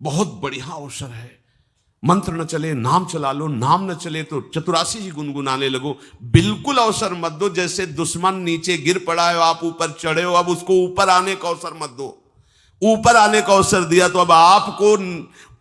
बहुत बढ़िया अवसर है। मंत्र न चले नाम चला लो, नाम न चले तो चतुरासी जी गुनगुनाने लगो। बिल्कुल अवसर मत दो, जैसे दुश्मन नीचे गिर पड़ा है, आप ऊपर चढ़े हो, अब उसको ऊपर आने का अवसर मत दो। ऊपर आने का अवसर दिया तो अब आपको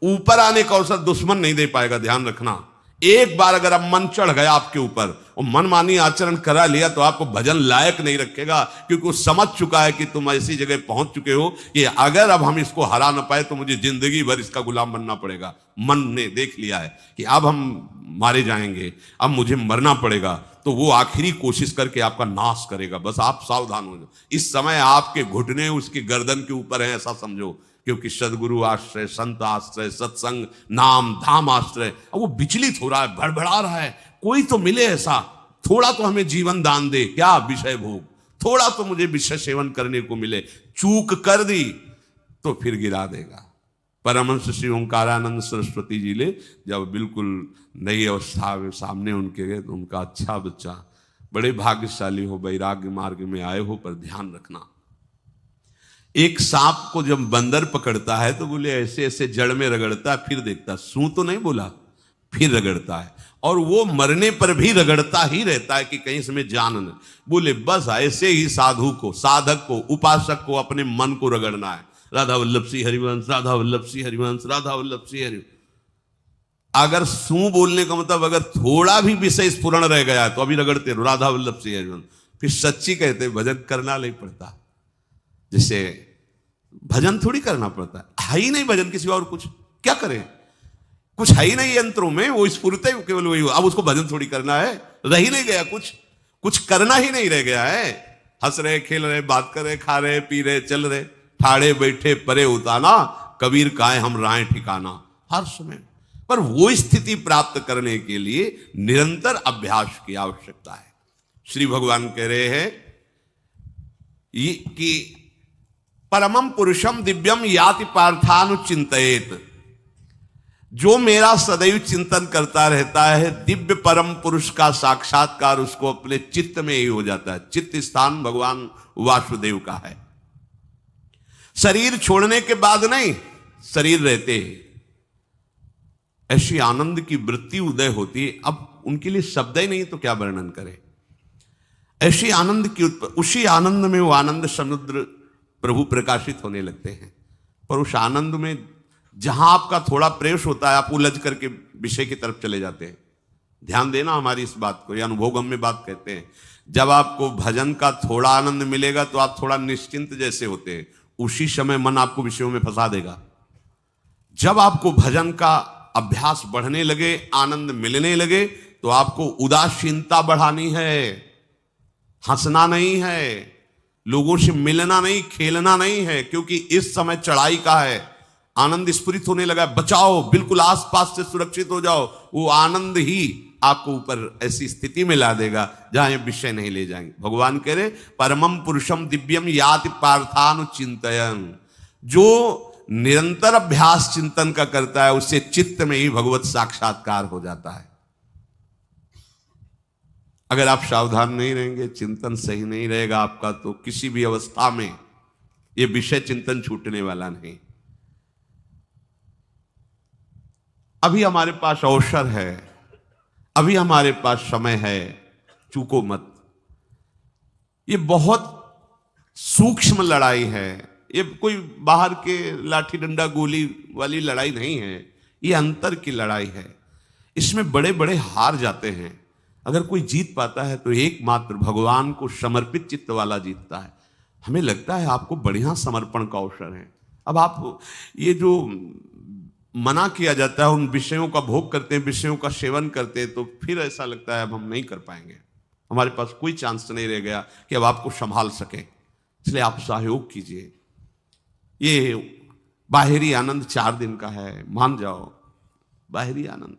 ऊपर आने का अवसर दुश्मन नहीं दे पाएगा। ध्यान रखना, एक बार अगर अब मन चढ़ गया आपके ऊपर और मनमानी आचरण करा लिया तो आपको भजन लायक नहीं रखेगा, क्योंकि वो समझ चुका है कि तुम ऐसी जगह पहुंच चुके हो कि अगर अब हम इसको हरा ना पाए तो मुझे जिंदगी भर इसका गुलाम बनना पड़ेगा। मन ने देख लिया है कि अब हम मारे जाएंगे, अब मुझे मरना पड़ेगा, तो वो आखिरी कोशिश करके आपका नाश करेगा। बस आप सावधान हो जाओ। इस समय आपके घुटने उसकी गर्दन के ऊपर है, ऐसा समझो, क्योंकि सदगुरु आश्रय, संत आश्रय, सत्संग, नाम धाम आश्रय, अब वो विचलित हो रहा है, भड़बड़ा रहा है। कोई तो मिले ऐसा, थोड़ा तो हमें जीवन दान दे, क्या विषय भोग, थोड़ा तो मुझे विषय सेवन करने को मिले। चूक कर दी तो फिर गिरा देगा। परमहंस श्री ओंकारानंद सरस्वती जी ले जब बिल्कुल नई अवस्था में सामने उनके गए तो उनका, अच्छा बच्चा, बड़े भाग्यशाली हो, वैराग्य मार्ग में आए हो, पर ध्यान रखना, एक सांप को जब बंदर पकड़ता है तो बोले ऐसे ऐसे जड़ में रगड़ता है, फिर देखता, सू तो नहीं बोला, फिर रगड़ता है, और वो मरने पर भी रगड़ता ही रहता है कि कहीं इसमें जान न। बोले बस ऐसे ही साधु को, साधक को, उपासक को अपने मन को रगड़ना है। राधा वल्लभ सिंह हरिवंश, राधा वल्लभ सिंह हरिवंश, राधा वल्लभ सिंह हरिवंश। अगर सू बोलने का मतलब अगर थोड़ा भी विषय स्फुरण रह गया है तो अभी रगड़ते रहो, राधा वल्लभ सिंह हरिवंश। फिर सच्ची कहते भजन करना नहीं पड़ता। जैसे भजन थोड़ी करना पड़ता है ही नहीं भजन किसी और, कुछ क्या करें, कुछ है ही नहीं यंत्रों में, वो स्फुरते केवल वही हो। अब उसको भजन थोड़ी करना है, रह ही नहीं गया, कुछ करना ही नहीं रह गया है। हंस रहे, खेल रहे, बात कर रहे, खा रहे, पी रहे, चल रहे, ठाड़े बैठे परे उताना, कबीर काहे हम राय ठिकाना, हर समय। पर वो स्थिति प्राप्त करने के लिए निरंतर अभ्यास की आवश्यकता है। श्री भगवान कह रहे हैं कि परमम पुरुषम दिव्यम याति पार्थानुचिंतयेत, जो मेरा सदैव चिंतन करता रहता है, दिव्य परम पुरुष का साक्षात्कार उसको अपने चित्त में ही हो जाता है। चित्त स्थान भगवान वासुदेव का है। शरीर छोड़ने के बाद नहीं, शरीर रहते ही ऐसी आनंद की वृत्ति उदय होती है। अब उनके लिए शब्द ही नहीं तो क्या वर्णन करें। ऐसी आनंद की उसी आनंद में वो आनंद समुद्र प्रभु प्रकाशित होने लगते हैं। पर उस आनंद में जहां आपका थोड़ा प्रवेश होता है, आप उलझ करके विषय की तरफ चले जाते हैं। ध्यान देना हमारी इस बात को, ये अनुभोगम में बात कहते हैं। जब आपको भजन का थोड़ा आनंद मिलेगा तो आप थोड़ा निश्चिंत जैसे होते हैं, उसी समय मन आपको विषयों में फंसा देगा। जब आपको भजन का अभ्यास बढ़ने लगे, आनंद मिलने लगे, तो आपको उदासीनता बढ़ानी है, हंसना नहीं है, लोगों से मिलना नहीं, खेलना नहीं है, क्योंकि इस समय चढ़ाई का है। आनंद स्फुरित होने लगा, बचाओ, बिल्कुल आसपास से सुरक्षित हो जाओ। वो आनंद ही आपको ऊपर ऐसी स्थिति में ला देगा जहां ये विषय नहीं ले जाएंगे। भगवान कह रहे परमम पुरुषम दिव्यम याति पार्थानुचिंतयन्, जो निरंतर अभ्यास चिंतन का करता है उससे चित्त में ही भगवत साक्षात्कार हो जाता है। अगर आप सावधान नहीं रहेंगे, चिंतन सही नहीं रहेगा आपका, तो किसी भी अवस्था में ये विषय चिंतन छूटने वाला नहीं। अभी हमारे पास अवसर है, अभी हमारे पास समय है, चूको मत। ये बहुत सूक्ष्म लड़ाई है, ये कोई बाहर के लाठी डंडा गोली वाली लड़ाई नहीं है, ये अंतर की लड़ाई है। इसमें बड़े बड़े हार जाते हैं। अगर कोई जीत पाता है तो एकमात्र भगवान को समर्पित चित्त वाला जीतता है। हमें लगता है आपको बढ़िया समर्पण का अवसर है। अब आप ये जो मना किया जाता है, उन विषयों का भोग करते हैं, विषयों का सेवन करते हैं, तो फिर ऐसा लगता है अब हम नहीं कर पाएंगे, हमारे पास कोई चांस नहीं रह गया कि अब आपको संभाल सके। इसलिए आप सहयोग कीजिए। ये बाहरी आनंद 4 दिन का है, मान जाओ, बाहरी आनंद।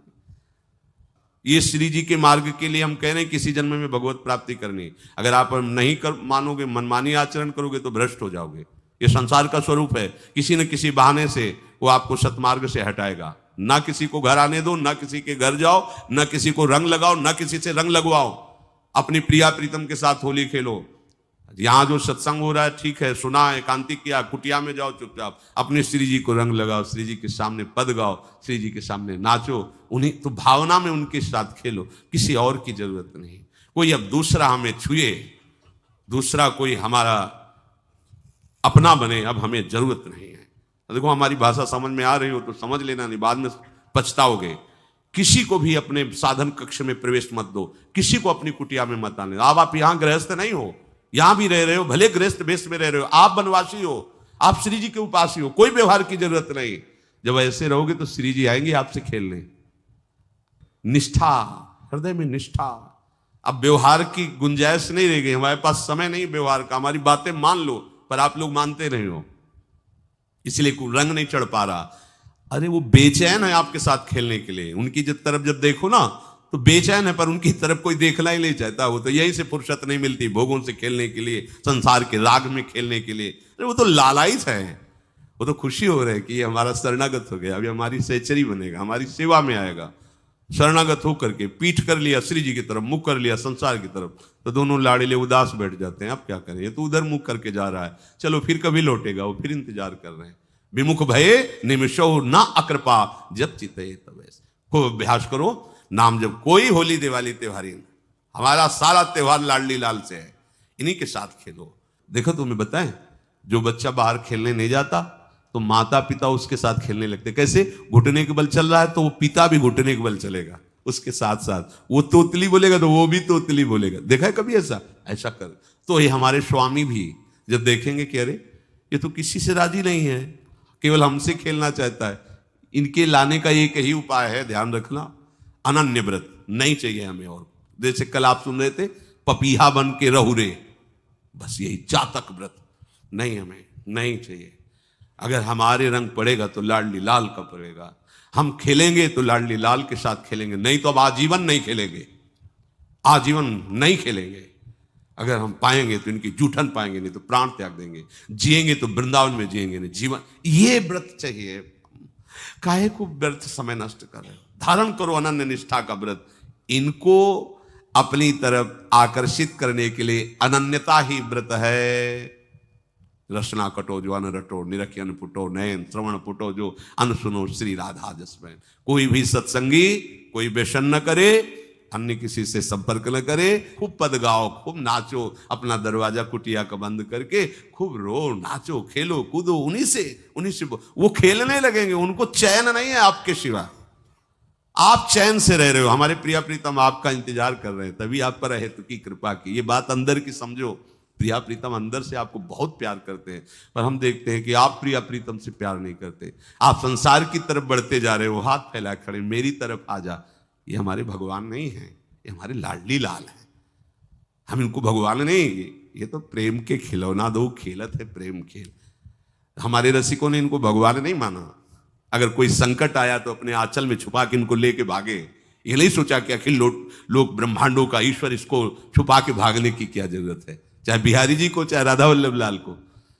ये श्री जी के मार्ग के लिए हम कह रहे हैं किसी जन्म में भगवत प्राप्ति करनी। अगर आप नहीं मानोगे, मनमानी आचरण करोगे तो भ्रष्ट हो जाओगे। ये संसार का स्वरूप है, किसी न किसी बहाने से वो आपको सतमार्ग से हटाएगा। ना किसी को घर आने दो, ना किसी के घर जाओ, ना किसी को रंग लगाओ, ना किसी से रंग लगवाओ। अपनी प्रिया प्रीतम के साथ होली खेलो, यहाँ जो सत्संग हो रहा है ठीक है, सुना है, एकांतिक किया, कुटिया में जाओ चुपचाप, अपने श्री जी को रंग लगाओ, श्री जी के सामने पद गाओ, श्री जी के सामने नाचो, उन्हीं तो भावना में उनके साथ खेलो, किसी और की जरूरत नहीं। कोई अब दूसरा हमें छुए, दूसरा कोई हमारा अपना बने, अब हमें जरूरत नहीं है। देखो हमारी भाषा समझ में आ रही हो तो समझ लेना, नहीं बाद में पछताओगे। किसी को भी अपने साधन कक्ष में प्रवेश मत दो, किसी को अपनी कुटिया में मत आने। अब आप यहां गृहस्थ नहीं हो, यहां भी रह रहे हो, भले गृहस्थ वेश में रह रहे हो, आप वनवासी हो, आप श्री जी के उपासी हो, कोई व्यवहार की जरूरत नहीं। जब ऐसे रहोगे तो श्री जी आएंगे आपसे खेलने। निष्ठा, हृदय में निष्ठा। अब व्यवहार की गुंजाइश नहीं रह गई, हमारे पास समय नहीं व्यवहार का। हमारी बातें मान लो, पर आप लोग मानते नहीं हो, इसलिए कोई रंग नहीं चढ़ पा रहा। अरे वो बेचैन है आपके साथ खेलने के लिए, उनकी तरफ जब देखो ना तो बेचैन है, पर उनकी तरफ कोई देखना ही नहीं चाहता। वो तो यही से फुर्सत नहीं मिलती भोगों से खेलने के लिए, संसार के राग में खेलने के लिए। अरे वो तो लालायित है, वो तो खुशी हो रहे कि ये हमारा शरणागत हो गया, अभी हमारी सहचरी बनेगा, हमारी सेवा में आएगा। शरणागत होकर के पीठ कर लिया श्री जी की तरफ, मुख कर लिया संसार की तरफ, तो दोनों लाड़िले उदास बैठ जाते हैं। अब क्या करें, ये तो उधर मुख करके जा रहा है, चलो फिर कभी लौटेगा, वो फिर इंतजार कर रहे हैं। विमुख भये निमिषो ना अकृपा, जब चितये तब ऐसे। खूब अभ्यास करो नाम जब। कोई होली दिवाली त्योहारी, हमारा सारा त्योहार लाडली लाल से है, इन्हीं के साथ खेलो। देखो तुम्हें बताएं, जो बच्चा बाहर खेलने नहीं जाता तो माता पिता उसके साथ खेलने लगते। कैसे? घुटने के बल चल रहा है तो वो पिता भी घुटने के बल चलेगा उसके साथ साथ। वो तोतली बोलेगा तो वो भी तोतली बोलेगा। देखा है कभी ऐसा? ऐसा कर। तो ये हमारे स्वामी भी जब देखेंगे कि अरे ये तो किसी से राजी नहीं है, केवल हमसे खेलना चाहता है, इनके लाने का एक ही उपाय है, ध्यान रखना, अनन्य व्रत नहीं चाहिए हमें। और जैसे कल आप सुन रहे थे, पपीहा बन के रहू रे, बस यही चातक व्रत नहीं, हमें नहीं चाहिए। अगर हमारे रंग पड़ेगा तो लाडली लाल का पड़ेगा, हम खेलेंगे तो लाडली लाल के साथ खेलेंगे, नहीं तो अब आजीवन नहीं खेलेंगे, आजीवन नहीं खेलेंगे। अगर हम पाएंगे तो इनकी जूठन पाएंगे, नहीं तो प्राण त्याग देंगे। जिएंगे तो वृंदावन में जिएंगे, नहीं जीवन। ये व्रत चाहिए। काहे को व्यर्थ समय नष्ट कर रहे हो? धारण करो अनन्य निष्ठा का व्रत। इनको अपनी तरफ आकर्षित करने के लिए अनन्यता ही व्रत है। रसना कटो जो अन रटो, निरखी अन पुटो, नयन श्रवण पुटो जो अन सुनो, श्री राधा जसमैन। कोई भी सत्संगी कोई व्यसन न करे, अन्य किसी से संपर्क न करे, खूब पद गाओ, खूब नाचो, अपना दरवाजा कुटिया का बंद करके खूब रो, नाचो, खेलो, कूदो, उन्हीं से वो खेलने लगेंगे। उनको चैन नहीं है आपके सिवा, आप चैन से रह रहे हो। हमारे प्रिया प्रीतम आपका इंतजार कर रहे हैं, तभी आप पर हेतु की कृपा की। ये बात अंदर की समझो, प्रिया प्रीतम अंदर से आपको बहुत प्यार करते हैं, पर हम देखते हैं कि आप प्रिया प्रीतम से प्यार नहीं करते। आप संसार की तरफ बढ़ते जा रहे हो, हाथ फैला खड़े, मेरी तरफ आ जा। ये हमारे भगवान नहीं है, ये हमारे लाडली लाल हैं। हम इनको भगवान नहीं, ये तो प्रेम के खिलौना दो खेलत है, प्रेम खेल। हमारे रसिकों ने इनको भगवान नहीं माना। अगर कोई संकट आया तो अपने आंचल में छुपा के इनको लेके भागे। ये नहीं सोचा कि अखिल लोक ब्रह्मांडों का ईश्वर, इसको छुपा के भागने की क्या जरूरत है। चाहे बिहारी जी को, चाहे राधा वल्लभ लाल को,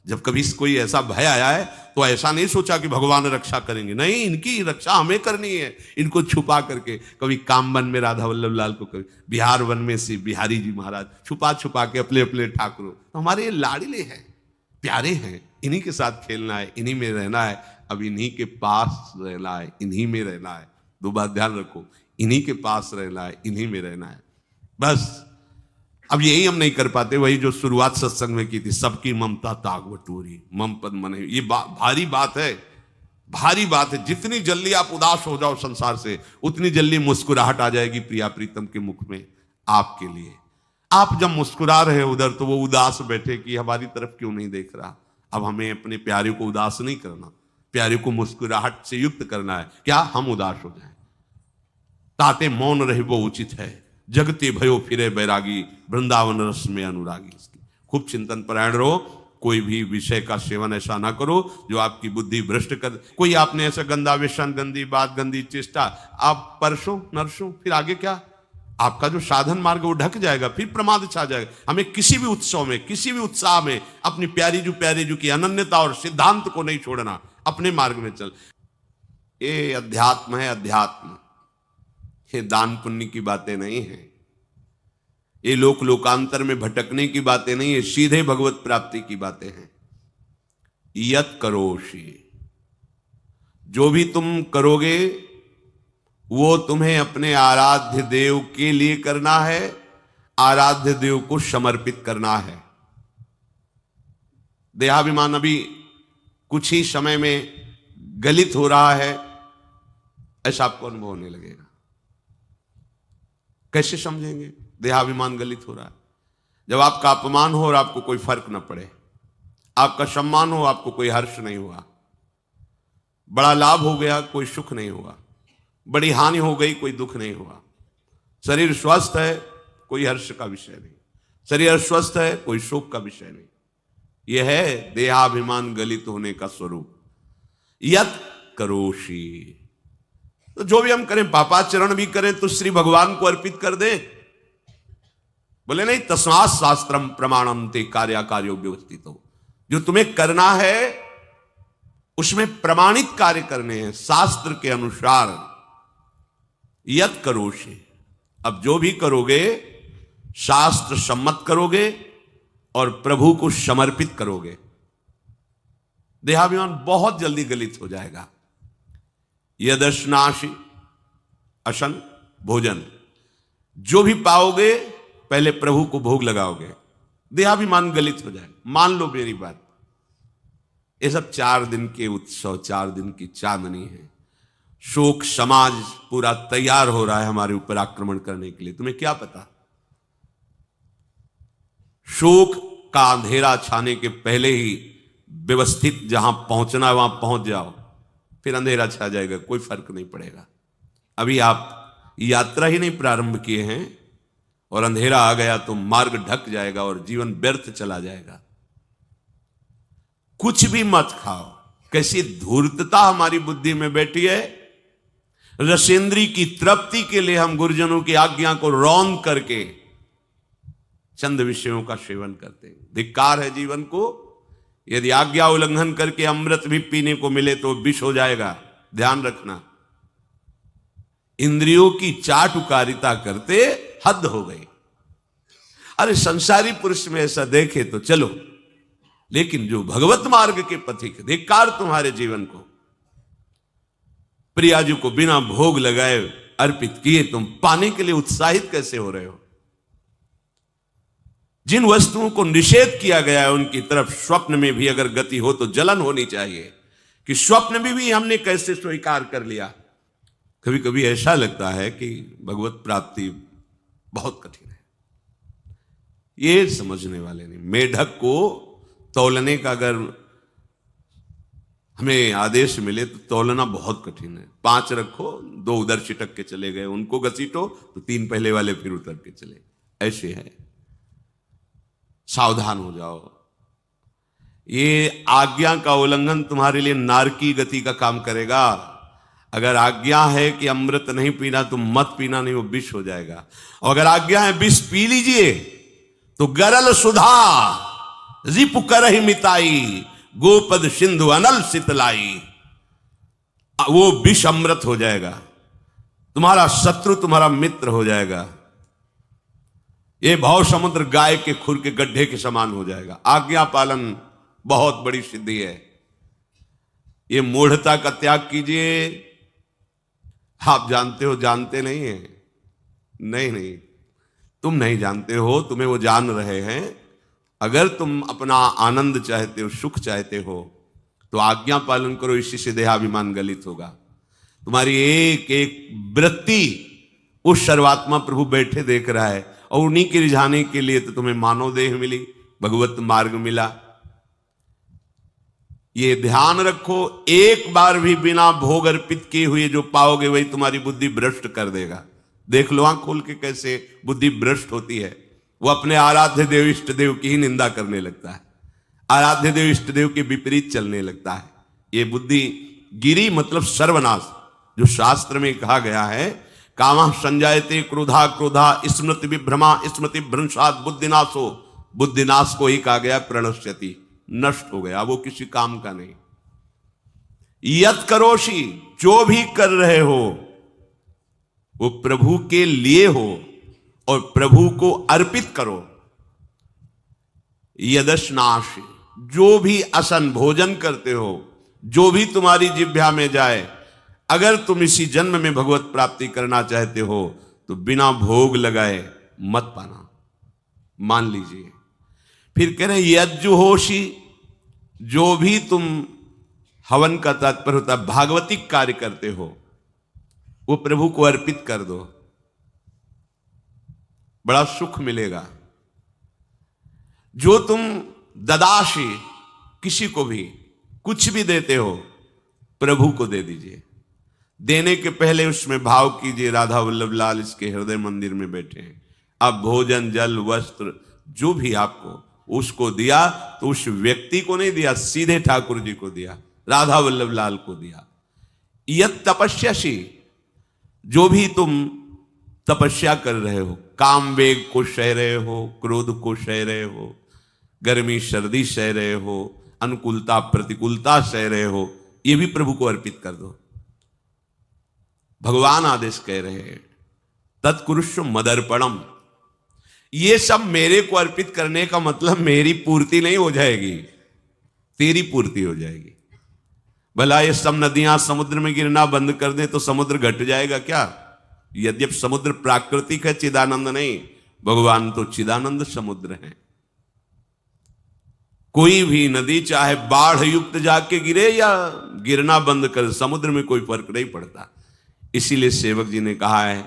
जब कभी कोई ऐसा भय आया है तो ऐसा नहीं सोचा कि भगवान रक्षा करेंगे, नहीं, इनकी रक्षा हमें करनी है। इनको छुपा करके, कभी कामवन में राधा वल्लभ लाल को, कभी बिहार वन में से बिहारी जी महाराज, छुपा छुपा के अपने अपने ठाकुरों। तो हमारे ये लाडले हैं, प्यारे हैं, इन्हीं के साथ खेलना है, इन्हीं में रहना है। अब इन्हीं के पास रहना है, इन्हीं में रहना है। दो बात ध्यान रखो, इन्हीं के पास रहना है, इन्हीं में रहना है, बस। अब यही हम नहीं कर पाते, वही जो शुरुआत सत्संग में की थी, सबकी ममता ताग बटोरी, मम पद मन। ये भारी बात है, भारी बात है। जितनी जल्दी आप उदास हो जाओ संसार से, उतनी जल्दी मुस्कुराहट आ जाएगी प्रिया प्रीतम के मुख में आपके लिए। आप जब मुस्कुरा रहे उधर, तो वो उदास बैठे कि हमारी तरफ क्यों नहीं देख रहा। अब हमें अपने प्यारे को उदास नहीं करना, प्यारे को मुस्कुराहट से युक्त करना है। क्या हम उदास हो जाएं? ताते मौन रहे वो उचित है, जगते भयो फिरे बैरागी, वृंदावन रस में अनुरागी। खूब चिंतन परायण रहो, कोई भी विषय का सेवन ऐसा ना करो जो आपकी बुद्धि भ्रष्ट कर। कोई आपने ऐसा गंदा व्यसन, गंदी बात, गंदी चेष्टा, आप परसों नरसों, फिर आगे क्या? आपका जो साधन मार्ग वो ढक जाएगा, फिर प्रमाद छा जाएगा। हमें किसी भी उत्सव में, किसी भी उत्साह में अपनी प्यारी जो की अनन्यता और सिद्धांत को नहीं छोड़ना, अपने मार्ग में चल। ये अध्यात्म है, अध्यात्म। ये दान पुण्य की बातें नहीं है। ये लोकांतर में भटकने की बातें नहीं है, सीधे भगवत प्राप्ति की बातें हैं। यत करोषि, जो भी तुम करोगे वो तुम्हें अपने आराध्य देव के लिए करना है, आराध्य देव को समर्पित करना है। देहाभिमान अभी कुछ ही समय में गलित हो रहा है, ऐसा आपको अनुभव होने लगेगा। कैसे समझेंगे देहाभिमान गलित हो रहा है? जब आपका अपमान हो और आपको कोई फर्क न पड़े, आपका सम्मान हो, आपको कोई हर्ष नहीं हुआ, बड़ा लाभ हो गया कोई सुख नहीं हुआ, बड़ी हानि हो गई कोई दुख नहीं हुआ, शरीर स्वस्थ है कोई हर्ष का विषय नहीं, शरीर अस्वस्थ है कोई शोक का विषय नहीं। यह है देहाभिमान गलित होने का स्वरूप। यत करोषि, तो जो भी हम करें, पापाचरण भी करें तो श्री भगवान को अर्पित कर दें। बोले नहीं, तस्मात् शास्त्रम प्रमाणम ते कार्याकार्यो व्यवस्थितो, जो तुम्हें करना है उसमें प्रमाणित कार्य करने हैं शास्त्र के अनुसार। यत करोषि, अब जो भी करोगे शास्त्र सम्मत करोगे और प्रभु को समर्पित करोगे, देहाभिमान बहुत जल्दी गलित हो जाएगा। यदश्नासि अशन भोजन, जो भी पाओगे पहले प्रभु को भोग लगाओगे, देहाभिमान गलित हो जाए। मान लो मेरी बात, ये सब 4 दिन के उत्सव, 4 दिन की चांदनी है। शोक समाज पूरा तैयार हो रहा है हमारे ऊपर आक्रमण करने के लिए। तुम्हें क्या पता, शोक का अंधेरा छाने के पहले ही व्यवस्थित जहां पहुंचना है वहां पहुंच जाओ, फिर अंधेरा छा जाएगा, कोई फर्क नहीं पड़ेगा। अभी आप यात्रा ही नहीं प्रारंभ किए हैं और अंधेरा आ गया तो मार्ग ढक जाएगा और जीवन व्यर्थ चला जाएगा। कुछ भी मत खाओ। कैसी धूर्तता हमारी बुद्धि में बैठी है। रसेंद्री की तृप्ति के लिए हम गुरुजनों की आज्ञा को रौंद करके चंद विषयों का सेवन करते हैं। धिक्कार है जीवन को। यदि आज्ञा उल्लंघन करके अमृत भी पीने को मिले तो विष हो जाएगा, ध्यान रखना। इंद्रियों की चाटुकारिता करते हद हो गई। अरे संसारी पुरुष में ऐसा देखे तो चलो, लेकिन जो भगवत मार्ग के पथिक, धिक्कार तुम्हारे जीवन को। प्रियाजू को बिना भोग लगाए अर्पित किए तुम पाने के लिए उत्साहित कैसे हो रहे हो? जिन वस्तुओं को निषेध किया गया है उनकी तरफ स्वप्न में भी अगर गति हो तो जलन होनी चाहिए कि स्वप्न में भी हमने कैसे स्वीकार कर लिया। कभी कभी ऐसा लगता है कि भगवत प्राप्ति बहुत कठिन है, ये समझने वाले नहीं। मेढक को तौलने का अगर हमें आदेश मिले तो तौलना बहुत कठिन है। 5 रखो, 2 उधर छिटक के चले गए, उनको घसीटो तो 3 पहले वाले फिर उतर के चले, ऐसे है। सावधान हो जाओ। ये आज्ञा का उल्लंघन तुम्हारे लिए नारकी गति का काम करेगा। अगर आज्ञा है कि अमृत नहीं पीना तो मत पीना, नहीं वो विष हो जाएगा। और अगर आज्ञा है विष पी लीजिए तो गरल सुधा रिपु करहि मिताई, गोपद सिंधु अनल सितलाई, वो विष अमृत हो जाएगा। तुम्हारा शत्रु तुम्हारा मित्र हो जाएगा। ये भव समुद्र गाय के खुर के गड्ढे के समान हो जाएगा। आज्ञा पालन बहुत बड़ी सिद्धि है। ये मूढ़ता का त्याग कीजिए। आप जानते हो, जानते नहीं है? नहीं, तुम नहीं जानते हो, तुम्हें वो जान रहे हैं। अगर तुम अपना आनंद चाहते हो, सुख चाहते हो तो आज्ञा पालन करो। इसी से देहाभिमान गलित होगा। तुम्हारी एक एक वृत्ति उस सर्वात्मा प्रभु बैठे देख रहा है और उन्हीं के रिझाने के लिए तो तुम्हें मानव देह मिली, भगवत मार्ग मिला। ये ध्यान रखो, एक बार भी बिना भोग अर्पित किए हुए जो पाओगे वही तुम्हारी बुद्धि भ्रष्ट कर देगा। देख लो आंख खोल के कैसे बुद्धि भ्रष्ट होती है। वो अपने आराध्य देव इष्ट देव की ही निंदा करने लगता है, आराध्य देव इष्ट देव के विपरीत चलने लगता है। ये बुद्धि गिरी मतलब सर्वनाश। जो शास्त्र में कहा गया है, कामः संजायते क्रोधा क्रोधा स्मृति विभ्रमा स्मृति भ्रंशात् बुद्धिनाशो, बुद्धिनाश को ही कहा गया प्रणश्यति, नष्ट हो गया, वो किसी काम का नहीं। यत करोषि, जो भी कर रहे हो वो प्रभु के लिए हो और प्रभु को अर्पित करो। यदश्नाश, जो भी असन भोजन करते हो, जो भी तुम्हारी जिह्वा में जाए, अगर तुम इसी जन्म में भगवत प्राप्ति करना चाहते हो तो बिना भोग लगाए मत पाना, मान लीजिए। फिर कह रहे यज्जुहोषी, जो भी तुम हवन का तात्पर्य होता है भागवतिक कार्य करते हो, वो प्रभु को अर्पित कर दो, बड़ा सुख मिलेगा। जो तुम ददाशी, किसी को भी कुछ भी देते हो, प्रभु को दे दीजिए। देने के पहले उसमें भाव कीजिए राधा वल्लभ लाल इसके हृदय मंदिर में बैठे हैं। अब भोजन, जल, वस्त्र जो भी आपको उसको दिया तो उस व्यक्ति को नहीं दिया, सीधे ठाकुर जी को दिया, राधा वल्लभ लाल को दिया। यत तपस्यासी, जो भी तुम तपस्या कर रहे हो, काम वेग को सह रहे हो, क्रोध को सह रहे हो, गर्मी सर्दी सह रहे हो, अनुकूलता प्रतिकूलता सह रहे हो, ये भी प्रभु को अर्पित कर दो। भगवान आदेश कह रहे हैं तत्कुरुष्व मदर्पणम। ये सब मेरे को अर्पित करने का मतलब मेरी पूर्ति नहीं हो जाएगी, तेरी पूर्ति हो जाएगी। भला ये सब नदियां समुद्र में गिरना बंद कर दें तो समुद्र घट जाएगा क्या? यद्यप समुद्र प्राकृतिक है, चिदानंद नहीं, भगवान तो चिदानंद समुद्र है। कोई भी नदी चाहे बाढ़ युक्त जाके गिरे या गिरना बंद कर, समुद्र में कोई फर्क नहीं पड़ता। इसीलिए सेवक जी ने कहा है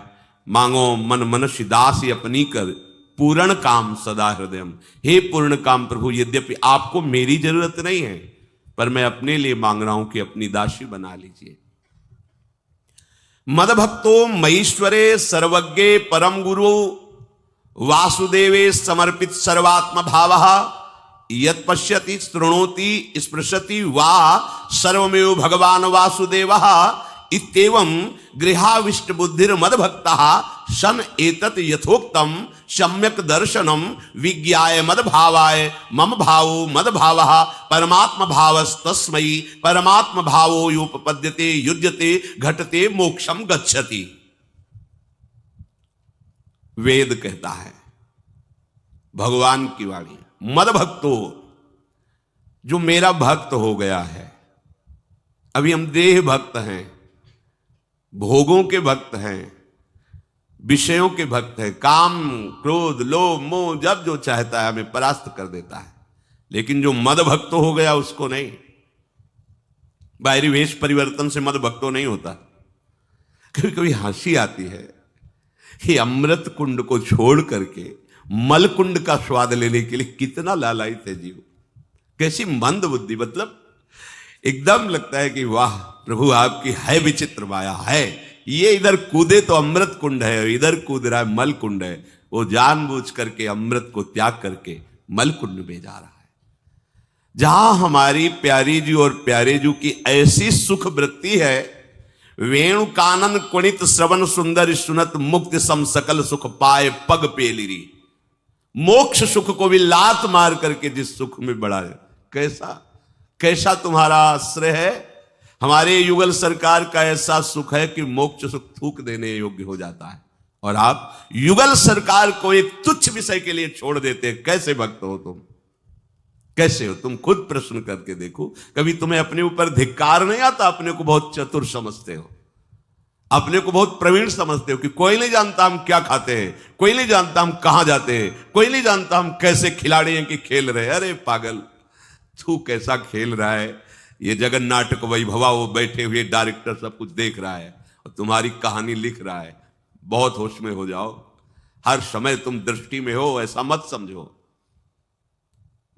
मांगो मन मनुष्य दासी अपनी कर, पूर्ण काम सदा हृदयम। हे पूर्ण काम प्रभु, यद्यपि आपको मेरी जरूरत नहीं है, पर मैं अपने लिए मांग रहा हूं कि अपनी दासी बना लीजिए। मद भक्तो मईश्वरे सर्वज्ञे परम गुरु वासुदेवे समर्पित सर्वात्म भाव यत् पश्यति शृणोति स्पृशति वा सर्वमेव भगवान वासुदेव इत्येवं गृहाविष्ट बुद्धिर मद भक्ता सन एतत् यथोक्तम सम्यक दर्शनम विज्ञाय मद भावाय मम भावो मद भावः परमात्म भावस्तस्मै परमात्म भावो योपपद्यते युज्यते घटते मोक्षम गच्छति। वेद कहता है, भगवान की वाणी, मद भक्तो, जो मेरा भक्त हो गया है। अभी हम देह भक्त हैं, भोगों के भक्त हैं, विषयों के भक्त हैं, काम क्रोध लोभ मोह जब जो चाहता है हमें परास्त कर देता है। लेकिन जो मद भक्त हो गया उसको नहीं, बाहरी वेश परिवर्तन से मद भक्तो नहीं होता। कभी कभी हंसी आती है कि अमृत कुंड को छोड़ करके मल कुंड का स्वाद लेने के लिए कितना लालायित है जीव, कैसी मंद बुद्धि। मतलब एकदम लगता है कि वाह प्रभु आपकी है विचित्र माया है। ये इधर कूदे तो अमृत कुंड है, इधर कूद रहा है मल कुंड है। वो जानबूझ करके अमृत को त्याग करके मल कुंड में जा रहा है, जहां हमारी प्यारी जी और प्यारे जी की ऐसी सुख वृत्ति है। वेणु कानन कुणित श्रवण सुंदर सुनत मुक्ति सम सकल सुख पाए पग पेलिरी। मोक्ष सुख को भी लात मार करके जिस सुख में बढ़ा है, कैसा कैसा तुम्हारा आश्रय है। हमारे युगल सरकार का ऐसा सुख है कि मोक्ष सुख थूक देने योग्य हो जाता है, और आप युगल सरकार को एक तुच्छ विषय के लिए छोड़ देते हैं। कैसे भक्त हो तुम, कैसे हो तुम? खुद प्रश्न करके देखो। कभी तुम्हें अपने ऊपर धिक्कार नहीं आता? अपने को बहुत चतुर समझते हो, अपने को बहुत प्रवीण समझते हो कि कोई नहीं जानता हम क्या खाते हैं, कोई नहीं जानता हम कहां जाते हैं, कोई नहीं जानता हम कैसे खिलाड़ी हैं कि खेल रहे हैं। अरे पागल, तू कैसा खेल रहा है। ये जगन नाटक वैभवा, वो बैठे हुए डायरेक्टर सब कुछ देख रहा है और तुम्हारी कहानी लिख रहा है। बहुत होश में हो जाओ, हर समय तुम दृष्टि में हो, ऐसा मत समझो।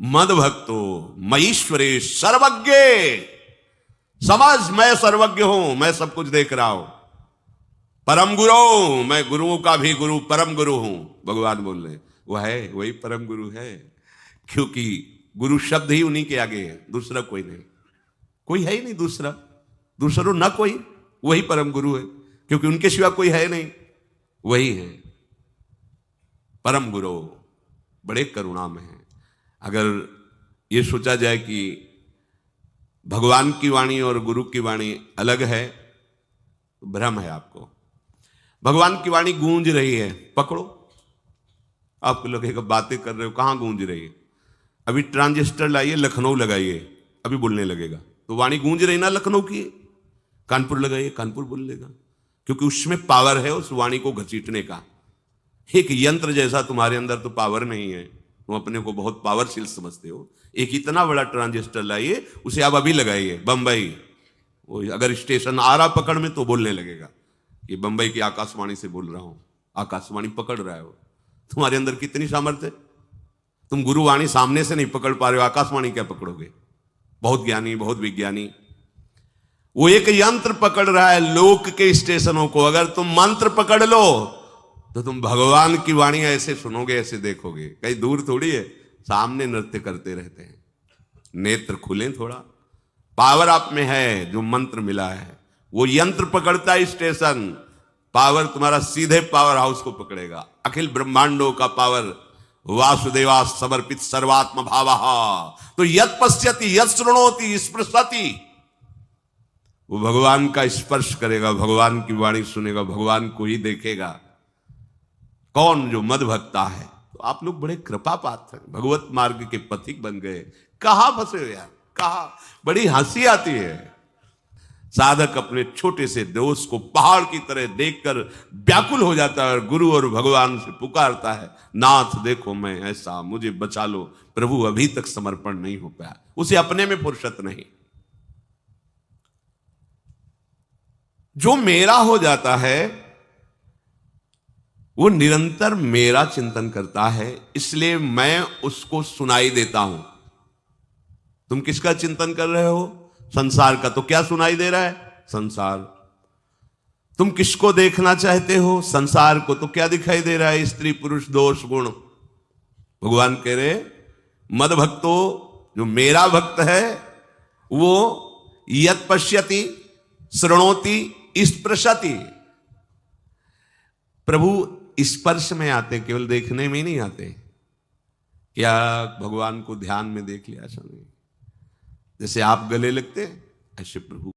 मद भक्तो मईश्वरे सर्वज्ञ, समझ मैं सर्वज्ञ हूं, मैं सब कुछ देख रहा हूं। परम गुरु, मैं गुरुओं का भी गुरु परम गुरु हूं। भगवान बोल रहे वो है, वही परम गुरु है, क्योंकि गुरु शब्द ही उन्हीं के आगे है, दूसरा कोई नहीं, कोई है ही नहीं दूसरा, दूसरा ना कोई, वही परम गुरु है, क्योंकि उनके सिवा कोई है नहीं, वही है परम गुरु। बड़े करुणा में है। अगर ये सोचा जाए कि भगवान की वाणी और गुरु की वाणी अलग है तो भ्रम है आपको। भगवान की वाणी गूंज रही है, पकड़ो, आपको लगेगा बातें कर रहे हो, कहाँ गूंज रही है। अभी ट्रांजिस्टर लाइए, लखनऊ लगाइए, अभी बोलने लगेगा। तो वाणी गूंज रही ना लखनऊ की। कानपुर लगाइए, कानपुर बोल लेगा, क्योंकि उसमें पावर है उस वाणी को घसीटने का। एक यंत्र जैसा तुम्हारे अंदर तो पावर नहीं है, तुम अपने को बहुत पावरफुल समझते हो। एक इतना बड़ा ट्रांजिस्टर लाइए, उसे आप अभी लगाइए बंबई, वो अगर स्टेशन आ रहा पकड़ में तो बोलने लगेगा कि बंबई की आकाशवाणी से बोल रहा हूं। आकाशवाणी पकड़ रहा है वो। तुम्हारे अंदर कितनी सामर्थ्य है। तुम गुरुवाणी सामने से नहीं पकड़ पा रहे हो, आकाशवाणी क्या पकड़ोगे। बहुत ज्ञानी, बहुत विज्ञानी। वो एक यंत्र पकड़ रहा है लोक के स्टेशनों को। अगर तुम मंत्र पकड़ लो तो तुम भगवान की वाणी ऐसे सुनोगे, ऐसे देखोगे। कहीं दूर थोड़ी है, सामने नृत्य करते रहते हैं। नेत्र खुले थोड़ा, पावर आप में है। जो मंत्र मिला है वो यंत्र पकड़ता है स्टेशन, पावर तुम्हारा सीधे पावर हाउस को पकड़ेगा। अखिल ब्रह्मांडों का पावर वासुदेवा समर्पित सर्वात्म भावः। तो यत् पश्यति यत् शृणोति स्पृशति, वो भगवान का स्पर्श करेगा, भगवान की वाणी सुनेगा, भगवान को ही देखेगा। कौन? जो मद भक्ता है। तो आप लोग बड़े कृपा पात्र हैं, भगवत मार्ग के पथिक बन गए। कहां फंसे हो यार, कहां। बड़ी हंसी आती है। साधक अपने छोटे से दोष को पहाड़ की तरह देखकर व्याकुल हो जाता है और गुरु और भगवान से पुकारता है, नाथ देखो मैं ऐसा, मुझे बचा लो। प्रभु अभी तक समर्पण नहीं हो पाया, उसे अपने में फुर्सत नहीं। जो मेरा हो जाता है वो निरंतर मेरा चिंतन करता है, इसलिए मैं उसको सुनाई देता हूं। तुम किसका चिंतन कर रहे हो? संसार का। तो क्या सुनाई दे रहा है? संसार। तुम किसको देखना चाहते हो? संसार को। तो क्या दिखाई दे रहा है? स्त्री पुरुष दोष गुण। भगवान कह रहे मद भक्तो, जो मेरा भक्त है वो यत् पश्यति शृणोति स्पृशति। प्रभु स्पर्श में आते, केवल देखने में नहीं आते। क्या भगवान को ध्यान में देख लिया ऐसा नहीं। जैसे आप गले लगते ऐसे प्रभु